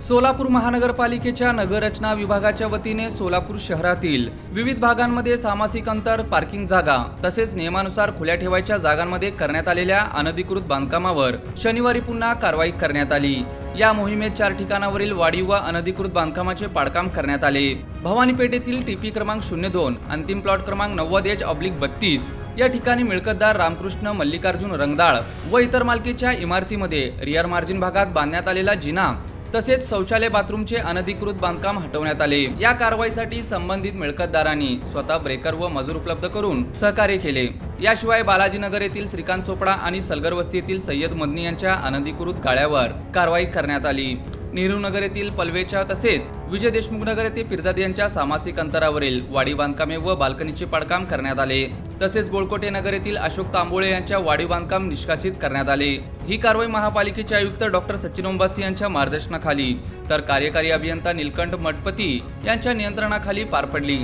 सोलापूर महानगरपालिकेच्या नगररचना विभागाच्या वतीने सोलापूर शहरातील विविध भागांमध्ये सामाजिक अंतर, पार्किंग जागा तसेच नियमानुसार खुल्या ठेवायच्या जागांमध्ये करण्यात आलेल्या अनधिकृत बांधकामावर शनिवारी पुन्हा कारवाई करण्यात आली। या मोहिमेत 4 ठिकाणावरील वाढीव व अनधिकृत बांधकामाचे पाडकाम करण्यात आले। भवानी पेठेतील टीपी क्रमांक 02, अंतिम प्लॉट क्रमांक 90H/32 या ठिकाणी मिळकतदार रामकृष्ण मल्लिकार्जुन रंगदाळ व इतर मालकीच्या इमारतीमध्ये रिअर मार्जिन भागात बांधण्यात आलेला जिना तसेच शौचालय बाथरूमचे अनधिकृत बांधकाम हटवण्यात आले। या कारवाईसाठी संबंधित मिळकतदारांनी स्वतः ब्रेकर व मजूर उपलब्ध करून सहकार्य केले। याशिवाय बालाजीनगर येथील श्रीकांत चोपडा आणि सलगर वस्ती येथील सय्यद मदनी यांच्या अनधिकृत गाळ्यावर कारवाई करण्यात आली। नेहरू नगर येथील पलवेच्या तसेच विजय देशमुख नगर येथे पिरजाद यांच्या सामाजिक अंतरावरील वाढीव बांधकामे व बाल्कनीचे पाडकाम करण्यात आले। तसेच बोळकोटे नगर येथील अशोक तांबोळे यांच्या वाढीव बांधकाम निष्कासित करण्यात आले। ही कारवाई महापालिकेचे आयुक्त डॉक्टर सचिन ओंबासी यांच्या मार्गदर्शनाखाली तर कार्यकारी अभियंता नीलकंठ मठपती यांच्या नियंत्रणाखाली पार पडली।